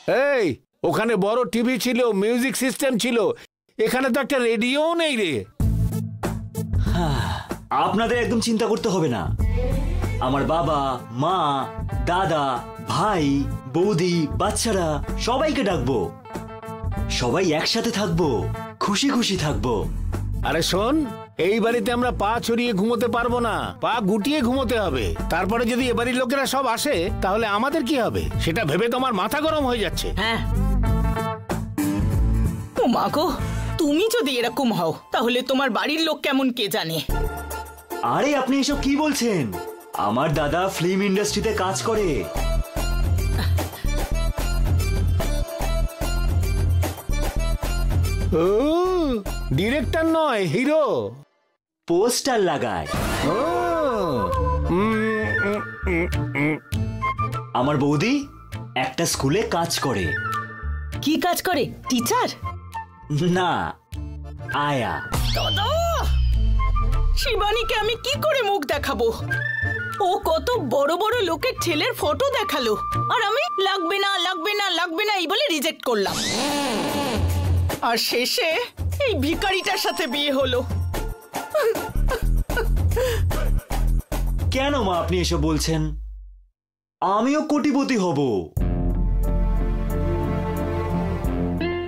এই ওখানে বড় টিভি ছিল, মিউজিক সিস্টেম ছিল, এখানে তো একটা রেডিও নেই রে। আপনাদের একদম চিন্তা করতে হবে না। আমার বাবা, মা, দাদা, ভাই, বৌদি, বাচ্চারা সবাইকে ডাকবো। সবাই একসাথে থাকবো, খুশি খুশি থাকবো। আরে শোন, এই বাড়িতে আমরা পা ছড়িয়ে ঘুমোতে পারবো না, পা গুটিয়ে ঘুমোতে হবে। তারপরে যদি এ বাড়ির লোকেরা সব আসে তাহলে আমাদের কি হবে সেটা ভেবে তোমার মাথা গরম হয়ে যাচ্ছে। হ্যাঁ, ও মা গো, তুমি যদি এরকম হও তাহলে তোমার বাড়ির লোক কেমন কে জানে। আরে আপনি এসব কি বলছেন? আমার দাদা ফিল্ম ইন্ডাস্ট্রিতে কাজ করে। ও ডিরেক্টর নয়, হিরো। পোস্টার লাগায়। আমার বৌদি একটা স্কুলে কাজ করে। কি কাজ করে? টিচার? না, আয়া। দাদা, শিবানীকে আমি কি করে মুখ দেখাবো? ও কত বড় বড় লোকের ছেলের ফটো দেখালো, আর আমি লাগবে না লাগবে না লাগবে না এই বলে রিজেক্ট করলাম। আর শেষে এই ভিখারিটার সাথে বিয়ে হলো। কেন মা আপনি এসব বলছেন? আমিও কোটিপতি হব।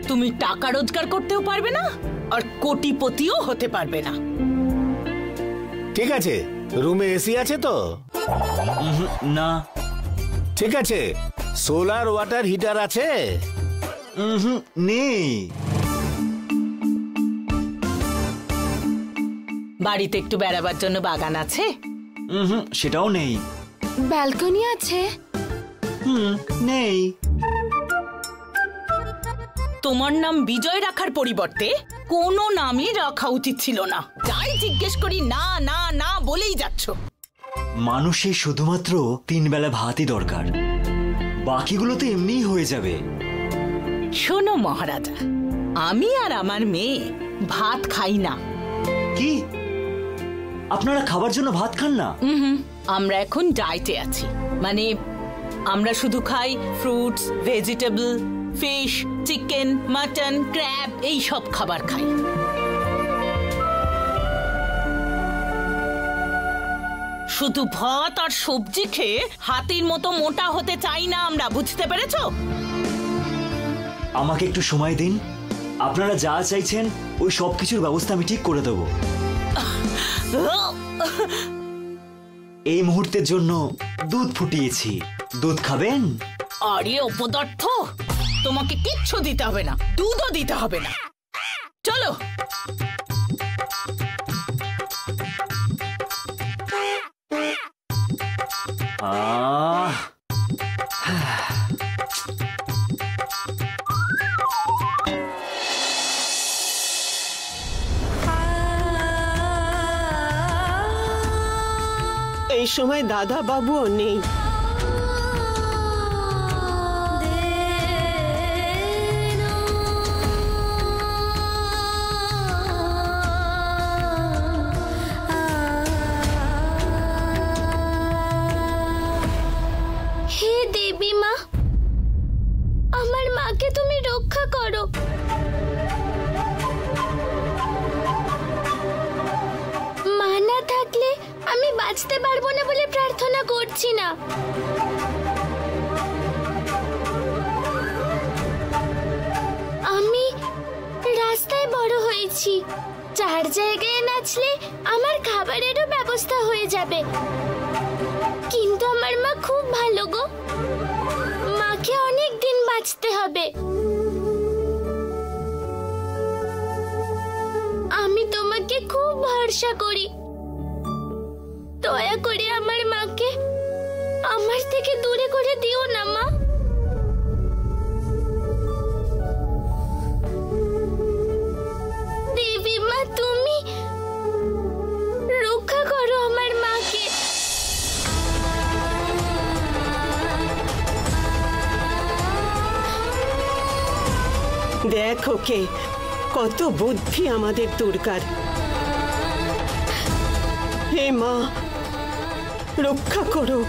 তুমি টাকা রোজগার করতেও পারবে না আর কোটিপতিও হতে পারবে না। ঠিক আছে, রুমে এসি আছে তো? না। ঠিক আছে, সোলার ওয়াটার হিটার আছে? নেই। বাড়িতে একটু বেড়াবার জন্য বাগান আছে? সেটাও নেই। ব্যালকনি আছে? নেই। তোমার নাম বিজয় রাখার পরিবর্তে কোনো নামই রাখা উচিত ছিল না। যাই জিজ্ঞেস করি না না না বলেই যাচ্ছ। মানুষের শুধুমাত্র 3 বেলা ভাতই দরকার, বাকিগুলো তো এমনিই হয়ে যাবে। শোনো মহারাজা, আমি আর আমার মেয়ে ভাত খাই না। কি? আপনারা খাবার জন্য ভাত খান না? আমরা এখন ডায়েটে আছি, মানে আমরা শুধু খাই fruits, vegetable, fish, chicken, mutton, crab, এই সব খাবার খাই। শুধু ভাত আর সবজি খেয়ে হাতির মতো মোটা হতে চাই না আমরা, বুঝতে পেরেছো? আমাকে একটু সময় দিন, আপনারা যা চাইছেন ওই সব কিছুর ব্যবস্থা আমি ঠিক করে দেবো। এই মুহূর্তের জন্য দুধ ফুটিয়েছি, দুধ খাবেন? আরে অপদার্থ, তোমাকে কিচ্ছু দিতে হবে না, দুধও দিতে হবে না। চলো। এই সময় দাদা বাবুও নেই। হে দেবী মা, আমার মাকে তুমি রক্ষা করো। মা না থাকলে আমি বাঁচতে পারবো না বলে প্রার্থনা করছি না। আমি রাস্তায় বড় হয়েছি, 4 জায়গায় নাচলে আমার খাবারেরও ব্যবস্থা হয়ে যাবে। কিন্তু আমার মা খুব ভালো গো, মাকে অনেক দিন বাঁচতে হবে। আমি তোমাকে খুব ভরসা করি, দয়া করে আমার মাকে আমার থেকে দূরে করে দিও না মা। দেবী মা, তুমি রক্ষা করো আমার মাকে। দেখো কে কত বুদ্ধি আমাদের দুর্গার। হে মা, রক্ষা করো।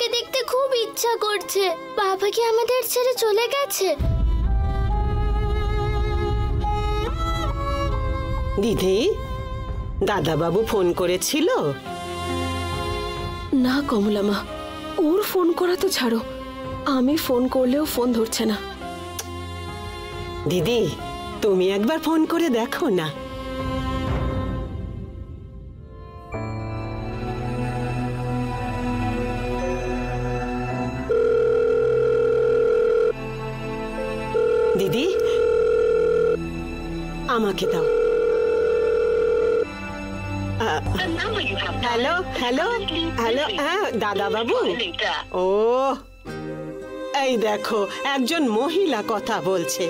বাবাকে দেখতে খুব ইচ্ছা করছে। বাবা কি আমাদের ছেড়ে চলে গেছে? দিদি, দাদাবাবু ফোন করেছিল? না কমলা মা, ওর ফোন করা তো ছাড়ো, আমি ফোন করলেও ফোন ধরছে না। দিদি, তুমি একবার ফোন করে দেখো না। দিদি, আমাকে দাও। হ্যালো হ্যালো হ্যালো, হ্যাঁ দাদাবাবু। ও, এই দেখো একজন মহিলা কথা বলছে।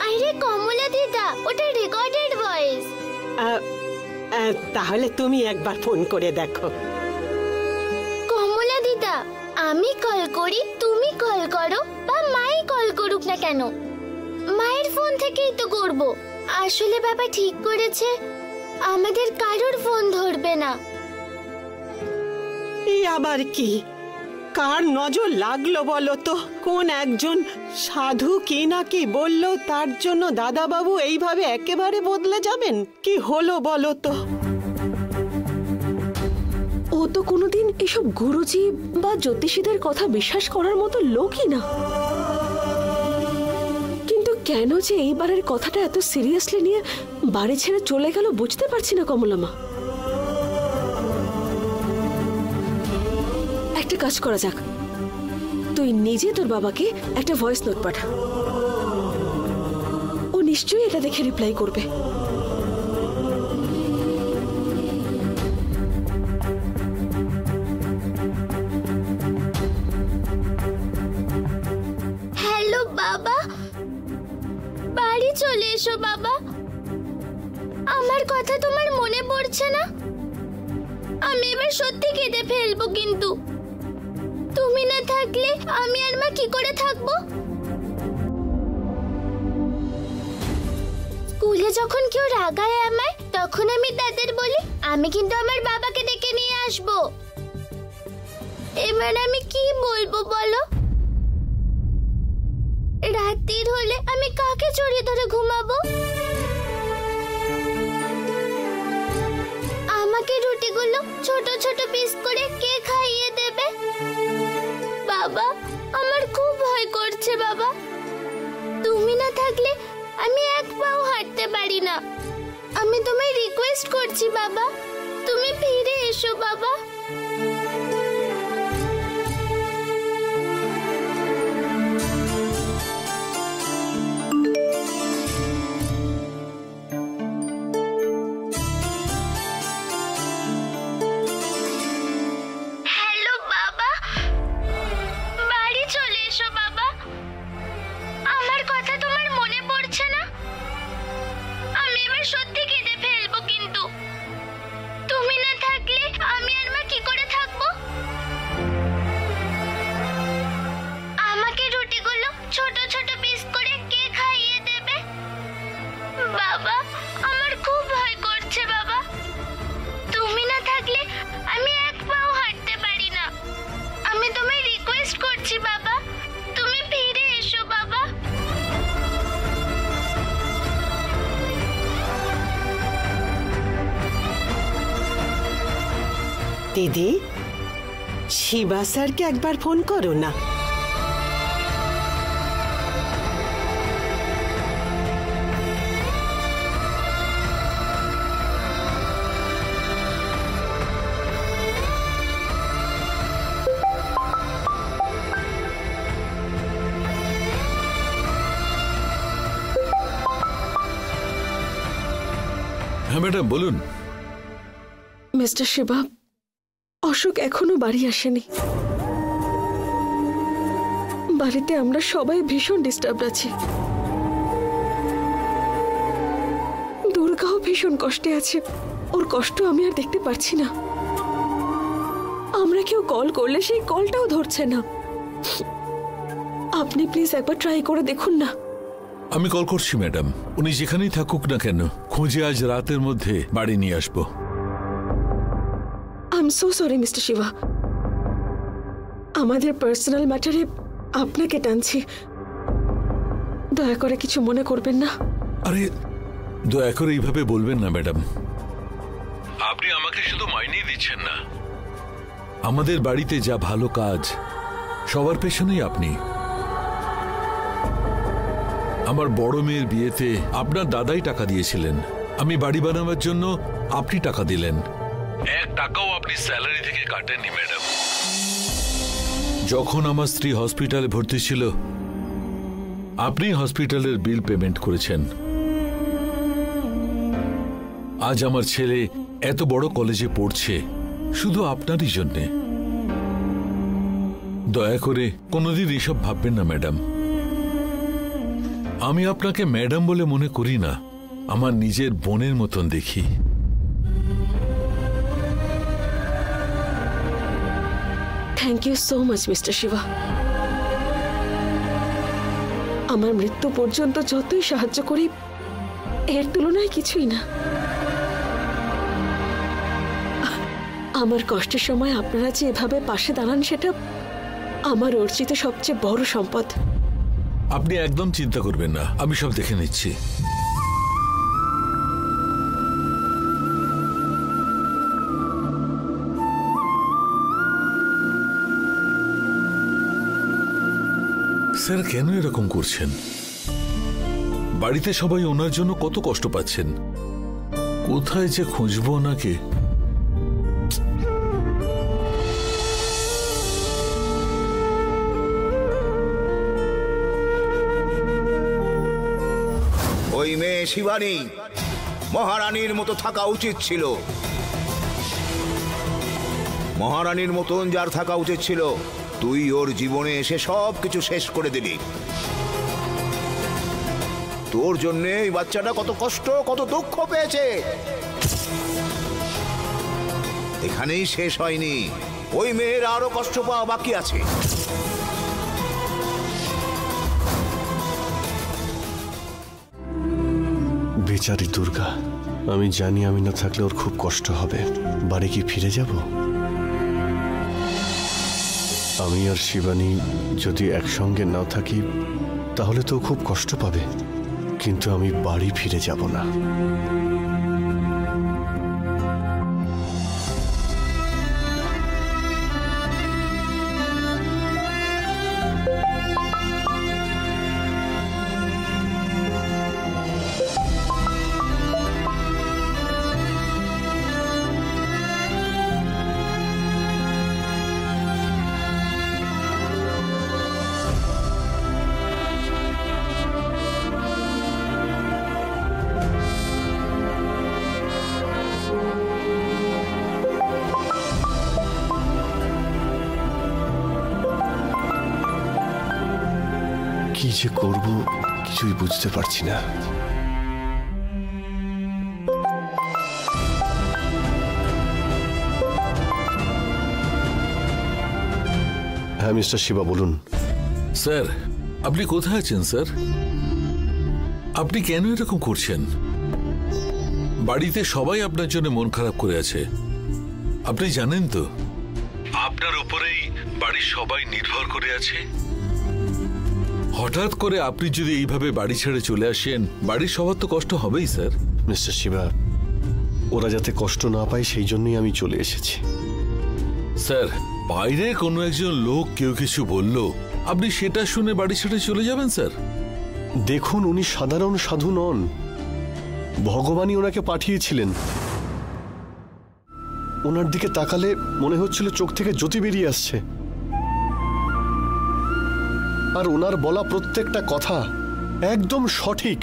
আরে কমলা দিদা, ওটা রেকর্ডেড ভয়েস। তাহলে তুমি একবার ফোন করে দেখো। কমলা দিদা, আমি কল করি, তুমি কল করো, বা মাই কল করুক না কেন, মায়ের ফোন থেকেই তো করব। আসলে বাবা ঠিক করেছে আমাদের কারোর ফোন ধরবে না। এই আবার কি? কার নজর লাগলো বলো তো? কোন একজন সাধু কি না কি বললো, তার জন্য দাদাবাবু এইভাবে একেবারে বদলে যাবেন? কি হলো বলো তো? ও তো কোনোদিন এসব গুরুজি বা জ্যোতিষীদের কথা বিশ্বাস করার মতো লোকই না, কিন্তু কেন যে এইবারের কথাটা এত সিরিয়াসলি নিয়ে বাড়ি ছেড়ে চলে গেল বুঝতে পারছি না কমলা মা। একটা কাজ করা যাক, তুই নিজে তোর বাবাকে একটা ভয়েস নোট পাঠা, ও নিশ্চয়ই এটা দেখে রিপ্লাই করবে। হ্যালো বাবা, বাড়ি চলে এসো বাবা। আমার কথা তোমার মনে পড়ছে না? আমি এবার সত্যি কেঁদে ফেলবো, কিন্তু তুমি না থাকলে আমি আর মা কি করে থাকবো? স্কুলে যখন কেউ রাগায় আমায়, তখন আমি তাদের বলি আমি কিন্তু আমার বাবাকে ডেকে নিয়ে আসবো। এবার আমি কি বলবো বলো? রাত্রির হলে আমি কাকে জড়িয়ে ধরে ঘুমাবো? আমাকে রুটিগুলো ছোট ছোট পিস করে কে খাইয়ে দেবে? বাবা, আমার খুব ভয় করছে বাবা। তুমি না থাকলে আমি এক পাও হাঁটতে পারি না। আমি তোমায় রিকোয়েস্ট করছি বাবা, তুমি ফিরে এসো বাবা। হ্যালো বাবা, বাড়ি চলে এসো বাবা। আমার কথা তোমার মনে পড়ছে না? আমি এবার সত্যি কেঁদে ফেলবো, কিন্তু তুমি না থাকলে আমি আর মা কি করে থাকবো? আমাকে রুটিগুলো ছোট ছোট পিস করে কে খাইয়ে দেবে? বাবা, আমার খুব ভয় করছে বাবা। তুমি না থাকলে আমি এক পাও হাঁটতে পারি না। আমি তোমায় রিকোয়েস্ট করছি বাবা, তুমি ফিরে এসো বাবা। দিদি, শিবা স্যারকে একবার ফোন করো না। হ্যাঁ ম্যাডাম, বলুন। মিস্টার শিবা, অশোক এখনো বাড়ি আসেনি। বাড়িতে আমরা সবাই ভীষণ ডিস্টার্ব আছি। দুর্গাও ভীষণ কষ্টে আছে, ওর কষ্ট আমি আর দেখতে পারছি না। আমরা কেউ কল করলে সেই কলটাও ধরছে না। আপনি প্লিজ একবার ট্রাই করে দেখুন না। আমি কল করছি ম্যাডাম, উনি যেখানেই থাকুক না কেন খুঁজে আজ রাতের মধ্যে বাড়ি নিয়ে আসবো। I am so sorry mister Shiva. আমাদের পার্সোনাল ম্যাটারে আপনাকে টানছি, দয়া করে কিছু মনে করবেন না। আরে দয়া করে এইভাবে বলবেন না ম্যাডাম। আপনি আমাকে শুধু মাইনেই দিচ্ছেন না, আমাদের বাড়িতে যা ভালো কাজ সবার পেছনেই আপনি। আমার বড় মেয়ের বিয়েতে আপনার দাদাই টাকা দিয়েছিলেন, আমি বাড়ি বানাবার জন্য আপনি টাকা দিলেন, 1 টাকাও আপনি স্যালারি থেকে কাটেননি ম্যাডাম। যখন আমার স্ত্রী হসপিটালে ভর্তি ছিল আপনি হসপিটালের বিল পেমেন্ট করেছেন। আজ আমার ছেলে এত বড় কলেজে পড়ছে শুধু আপনারই জন্যে। দয়া করে কোনোদিন এসব ভাববেন না ম্যাডাম। আমি আপনাকে ম্যাডাম বলে মনে করি না, আমার নিজের বোনের মতন দেখি। Thank you so much mister Shiva. আমার মৃত্যু পর্যন্ত যতই সাহায্য করি এর তুলনায় কিছুই না। আমার কষ্টের সময় আপনারা যে এভাবে পাশে দাঁড়ান সেটা আমার অর্জিত সবচেয়ে বড় সম্পদ। আপনি একদম চিন্তা করবেন না, আমি সব দেখে নিচ্ছি। স্যার কেন এরকম করছেন? বাড়িতে সবাই ওনার জন্য কত কষ্ট পাচ্ছেন, কোথায় যে খুঁজবো ওনাকে। ওই মেয়ে শিবানী মহারানীর মতো থাকা উচিত ছিল, মহারানীর মতন যার থাকা উচিত ছিল। তুই ওর জীবনে এসে সবকিছু শেষ করে দিলি। তোর জন্য এই বাচ্চাটা কত কষ্ট কত দুঃখ পেয়েছে। এখানেই শেষ হয়নি, ওই মেয়ের আরো কষ্ট পাওয়া বাকি আছে। বেচারি দুর্গা, আমি জানি আমি না থাকলে ওর খুব কষ্ট হবে। বাড়ি কি ফিরে যাব? আমি আর শিবানী যদি একসঙ্গে না থাকি তাহলে তো খুব কষ্ট পাবে, কিন্তু আমি বাড়ি ফিরে যাব না। কি যে করব কিছুই বুঝতে পারছি না। হ্যাঁ মিস্টার শিবা, বলুন। স্যার আপনি কোথায় আছেন স্যার? আপনি কেন এরকম করছেন? বাড়িতে সবাই আপনার জন্য মন খারাপ করে আছে, আপনি জানেন তো। আপনার উপরেই বাড়ির সবাই নির্ভর করে আছে। হঠাৎ করে আপনি যদি এইভাবে বাড়ি ছেড়ে চলে আসেন, বাড়ির সবার তো কষ্ট হবেই স্যার। মিস্টার শিবা, ওরা যাতে কষ্ট না পায় সেই জন্যই আমি চলে এসেছি। স্যার বাইরে কোনো একজন লোক কেউ কিছু বলল, আপনি সেটা শুনে বাড়ি ছেড়ে চলে যাবেন স্যার? দেখুন, উনি সাধারণ সাধু নন, ভগবানই ওনাকে পাঠিয়েছিলেন। ওনার দিকে তাকালে মনে হচ্ছিল চোখ থেকে জ্যোতি বেরিয়ে আসছে, আর ওনার বলা প্রত্যেকটা কথা একদম সঠিক।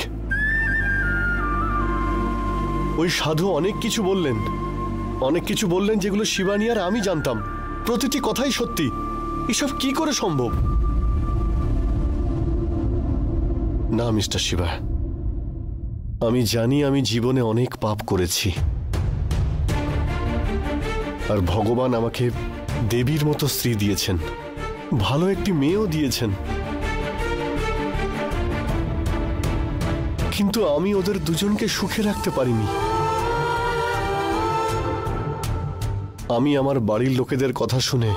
ওই সাধু অনেক কিছু বললেন যেগুলো শিবানী আর আমি জানতাম। প্রতিটি কথাই সত্যি। এসব কি করে সম্ভব? না মিস্টার শিবা, আমি জানি আমি জীবনে অনেক পাপ করেছি, আর ভগবান আমাকে দেবীর মতো স্ত্রী দিয়েছেন, ভালো একটি মেয়েও দিয়েছেন, কিন্তু আমি ওদের দুজনকে সুখে রাখতে পারিনি। আমি আমার বাড়ির লোকেদের কথা শুনে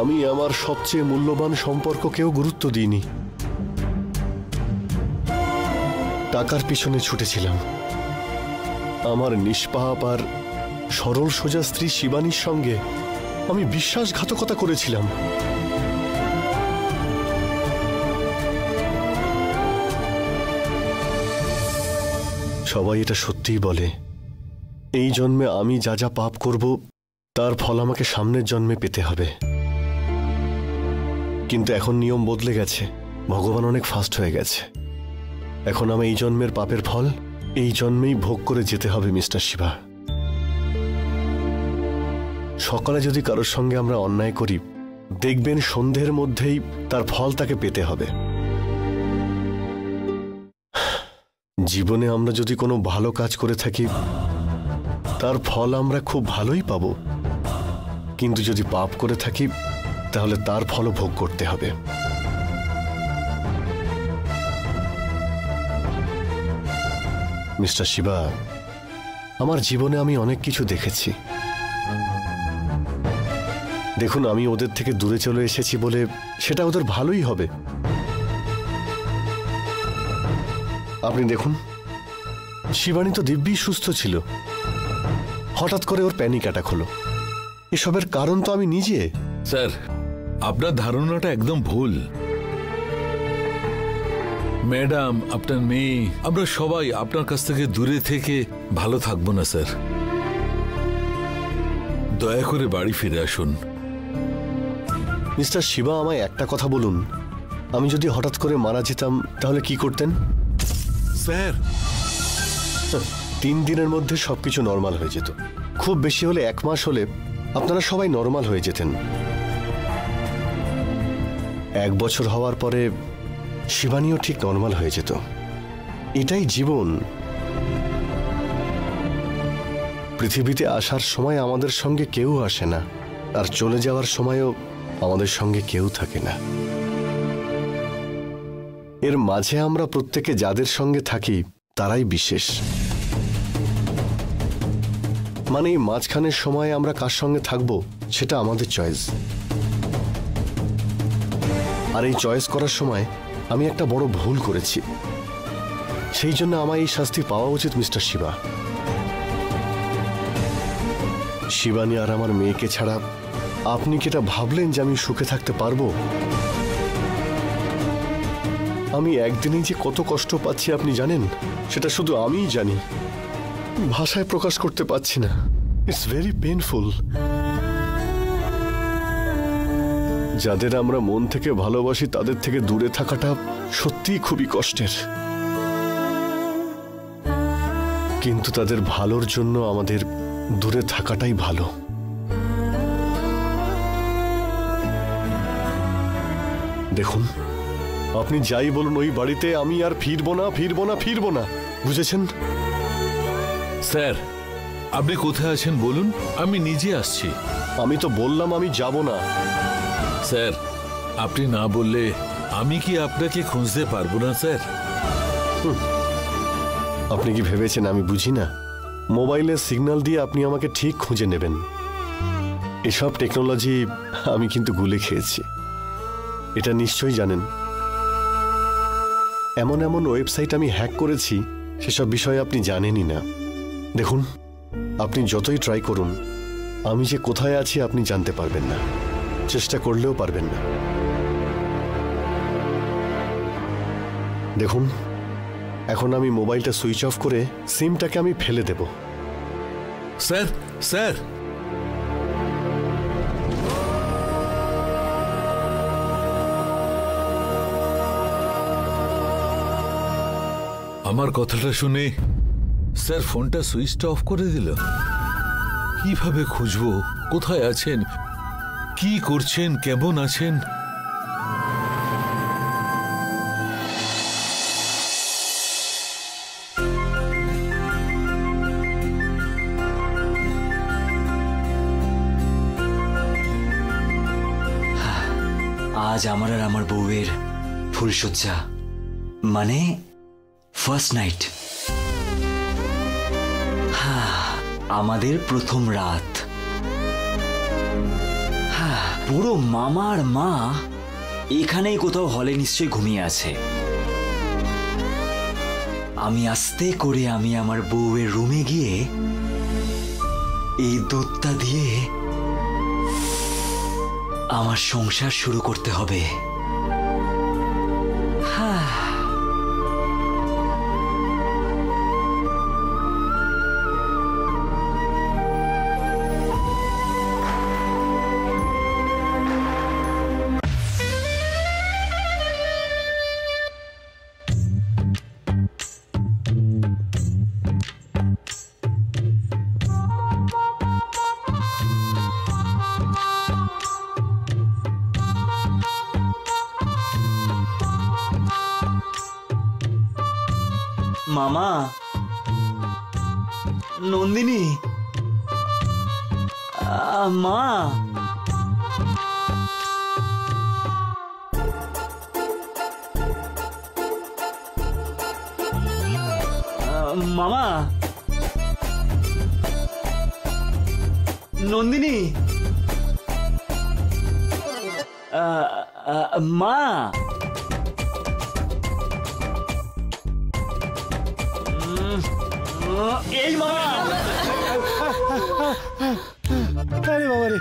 আমি আমার সবচেয়ে মূল্যবান সম্পর্ককেও গুরুত্ব দিইনি। টাকার পিছনে ছুটেছিলাম। আমার নিষ্পাপ আর সরল সোজা স্ত্রী শিবানীর সঙ্গে আমি বিশ্বাসঘাতকতা করেছিলাম। সবাই এটা সত্যিই বলে, এই জন্মে আমি যা যা পাপ করব তার ফল আমাকে সামনের জন্মে পেতে হবে। কিন্তু এখন নিয়ম বদলে গেছে, ভগবান অনেক ফাস্ট হয়ে গেছে। এখন আমি এই জন্মের পাপের ফল এই জন্মেই ভোগ করে যেতে হবে মিস্টার শিবা। সকালে যদি কারোর সঙ্গে আমরা অন্যায় করি, দেখবেন সন্ধ্যের মধ্যেই তার ফল তাকে পেতে হবে। জীবনে আমরা যদি কোনো ভালো কাজ করে থাকি, তার ফল আমরা খুব ভালোই পাব। কিন্তু যদি পাপ করে থাকি, তাহলে তার ফলও ভোগ করতে হবে। মিস্টার শিবা, আমার জীবনে আমি অনেক কিছু দেখেছি। দেখুন, আমি ওদের থেকে দূরে চলে এসেছি বলে সেটা ওদের ভালোই হবে। আপনি দেখুন, শিবানী তো দিব্যি সুস্থ ছিল, হঠাৎ করে ওর প্যানিক অ্যাটাক হলো। এসবের কারণ তো আমি নিজে। স্যার, আপনার ধারণাটা একদম ভুল। ম্যাডাম, আপনার মেয়ে, আমরা সবাই আপনার কাছ থেকে দূরে থেকে ভালো থাকবো না স্যার। দয়া করে বাড়ি ফিরে আসুন। মিস্টার শিবা, আমায় একটা কথা বলুন, আমি যদি হঠাৎ করে মারা যেতাম তাহলে কি করতেন? স্যার, 3 দিনের মধ্যে সবকিছু নর্মাল হয়ে যেত। খুব বেশি হলে 1 মাস হলে আপনারা সবাই নর্মাল হয়ে যেতেন। 1 বছর হওয়ার পরে শিবানীও ঠিক নর্মাল হয়ে যেত। এটাই জীবন। পৃথিবীতে আসার সময় আমাদের সঙ্গে কেউ আসে না, আর চলে যাওয়ার সময়ও আমাদের সঙ্গে কেউ থাকে না। এর মাঝে আমরা প্রত্যেকে যাদের সঙ্গে থাকি তারাই বিশেষ। মানে এই মাঝখানের সময় আমরা কার সঙ্গে থাকবো সেটা আমাদের চয়েস। আর এই চয়েস করার সময় আমি একটা বড় ভুল করেছি, সেই জন্য আমার এই শাস্তি পাওয়া উচিত মিস্টার শিবা। শিবানী আর আমার মেয়েকে ছাড়া আপনি কি এটা ভাবলেন যে আমি সুখে থাকতে পারবো? আমি একদিনেই যে কত কষ্ট পাচ্ছি আপনি জানেন? সেটা শুধু আমিই জানি, ভাষায় প্রকাশ করতে পারছি না। It's very painful. যাদের আমরা মন থেকে ভালোবাসি তাদের থেকে দূরে থাকাটা সত্যিই খুবই কষ্টের। কিন্তু তাদের ভালোর জন্য আমাদের দূরে থাকাটাই ভালো। দেখুন, আপনি যাই বলুন ওই বাড়িতে আমি আর ফিরবো না, ফিরবো না, ফিরবো না, বুঝেছেন? স্যার, আপনি কোথায় আছেন বলুন, আমি নিজে আসছি। আমি তো বললাম আমি যাব না। স্যার, আপনি না বললে আমি কি আপনাকে খুঁজতে পারবো না স্যার? আপনি কি ভেবেছেন আমি বুঝি না? মোবাইলের সিগন্যাল দিয়ে আপনি আমাকে ঠিক খুঁজে নেবেন। এসব টেকনোলজি আমি কিন্তু গুলে খেয়েছি, এটা নিশ্চয়ই জানেন। এমন এমন ওয়েবসাইট আমি হ্যাক করেছি সেসব বিষয়ে আপনি জানেনই না। দেখুন, আপনি যতই ট্রাই করুন, আমি যে কোথায় আছি আপনি জানতে পারবেন না, চেষ্টা করলেও পারবেন না। দেখুন, এখন আমি মোবাইলটা সুইচ অফ করে সিমটাকে আমি ফেলে দেব। স্যার, স্যার, আমার কথাটা শুনে স্যার ফোনটা সুইচটা অফ করে দিল। কিভাবে খুঁজবো, কোথায় আছেন, কি করছেন, কেমন আছেন? আজ আমার আর আমার বউয়ের ফুলসজ্জা, মানে ফার্স্ট নাইট। আমাদের প্রথম রাত। বুড়ো মামা আর মা এখানেই কোথাও হলে নিশ্চয়ই ঘুমিয়ে আছে। আমি আস্তে করে আমি আমার বউয়ের রুমে গিয়ে এই দুধটা দিয়ে আমার সংসার শুরু করতে হবে। মামা, নন্দিনী, মা, মামা, নন্দিনী, মা, এই মামা। আরে বাবা রে,